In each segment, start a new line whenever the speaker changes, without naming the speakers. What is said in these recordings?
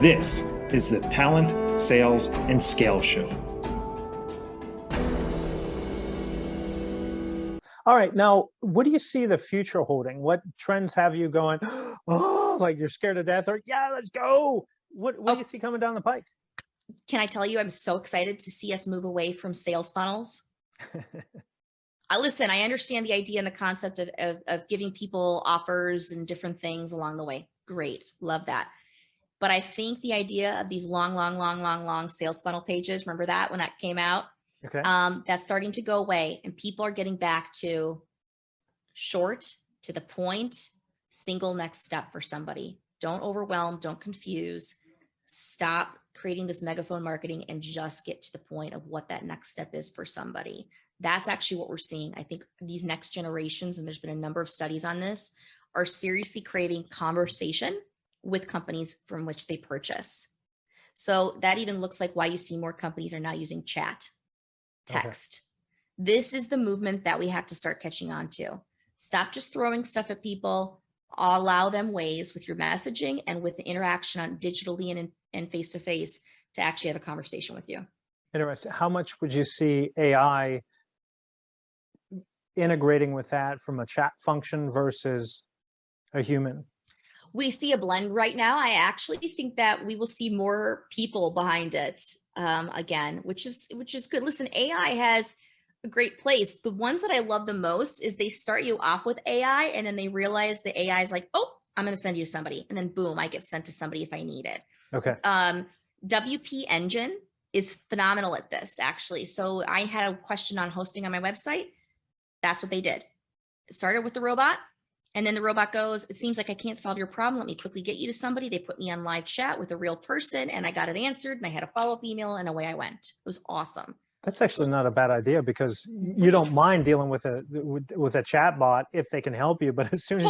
This is the Talent, Sales, and Scale Show.
All right, now, what do you see the future holding? What trends have you going, oh, like you're scared to death, or yeah, let's go? What do you see coming down the pike?
Can I tell you, I'm so excited to see us move away from sales funnels. Listen, I understand the idea and the concept of giving people offers and different things along the way. Great, love that. But I think the idea of these long sales funnel pages, remember that when that came out?
Okay.
That's starting to go away, and people are getting back to short, to the point, single next step for somebody. Don't overwhelm, don't confuse. Stop creating this megaphone marketing and just get to the point of what that next step is for somebody. That's actually what we're seeing. I think these next generations, and there's been a number of studies on this, are seriously craving conversation with companies from which they purchase. So that even looks like why you see more companies are now using chat, text. Okay. This is the movement that we have to start catching on to. Stop just throwing stuff at people. Allow them ways with your messaging and with the interaction on digitally and face-to-face to actually have a conversation with you.
Interesting. How much would you see AI integrating with that from a chat function versus a human?
We see a blend right now. I actually think that we will see more people behind it again, which is good. Listen, AI has a great place. The ones that I love the most is they start you off with AI and then they realize the AI is like, oh, I'm going to send you to somebody. And then boom, I get sent to somebody if I need it.
Okay.
WP Engine is phenomenal at this, actually. So I had a question on hosting on my website. That's what they did. It started with the robot. And then the robot goes, it seems like I can't solve your problem. Let me quickly get you to somebody. They put me on live chat with a real person and I got it answered and I had a follow-up email and away I went. It was awesome.
That's actually not a bad idea because you don't mind dealing with a chat bot if they can help you, but as soon as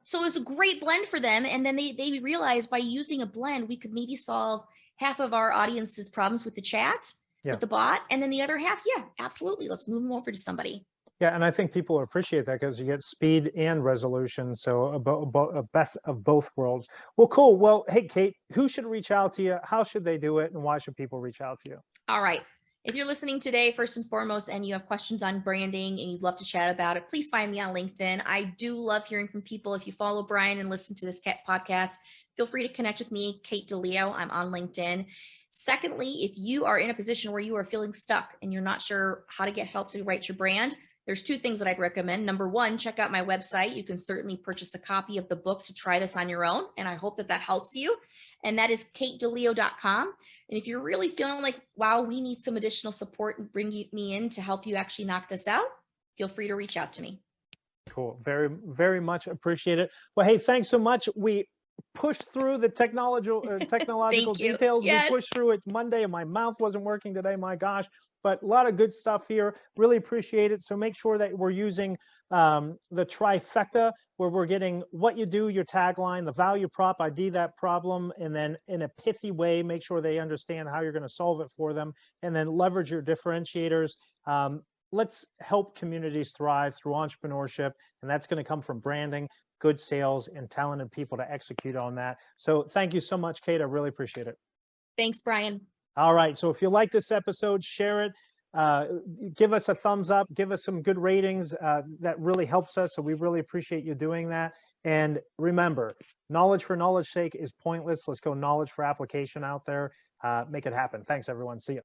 So it was a great blend for them. And then they realized by using a blend, we could maybe solve half of our audience's problems with the chat, with the bot. And then the other half, yeah, absolutely. Let's move them over to somebody.
Yeah, and I think people appreciate that because you get speed and resolution, so a best of both worlds. Well, cool. Well, hey, Kate, who should reach out to you? How should they do it? And why should people reach out to you?
All right. If you're listening today, first and foremost, and you have questions on branding and you'd love to chat about it, please find me on LinkedIn. I do love hearing from people. If you follow Brian and listen to this podcast, feel free to connect with me, Kate DiLeo. I'm on LinkedIn. Secondly, if you are in a position where you are feeling stuck and you're not sure how to get help to write your brand, there's two things that I'd recommend. Number one, check out my website. You can certainly purchase a copy of the book to try this on your own. And I hope that that helps you. And that is katedileo.com. And if you're really feeling like, wow, we need some additional support and bring me in to help you actually knock this out, feel free to reach out to me.
Cool. Very, very much appreciate it. Well, hey, thanks so much. We pushed through the technological details.
Yes.
We pushed through it Monday and my mouth wasn't working today. My gosh. But a lot of good stuff here. Really appreciate it. So make sure that we're using the trifecta where we're getting what you do, your tagline, the value prop, ID that problem, and then in a pithy way, make sure they understand how you're going to solve it for them, and then leverage your differentiators. Let's help communities thrive through entrepreneurship, and that's going to come from branding, good sales, and talented people to execute on that. So thank you so much, Kate. I really appreciate it.
Thanks, Brian.
All right. So if you like this episode, share it. Give us a thumbs up. Give us some good ratings. That really helps us. So we really appreciate you doing that. And remember, knowledge for knowledge's sake is pointless. Let's go knowledge for application out there. Make it happen. Thanks, everyone. See you.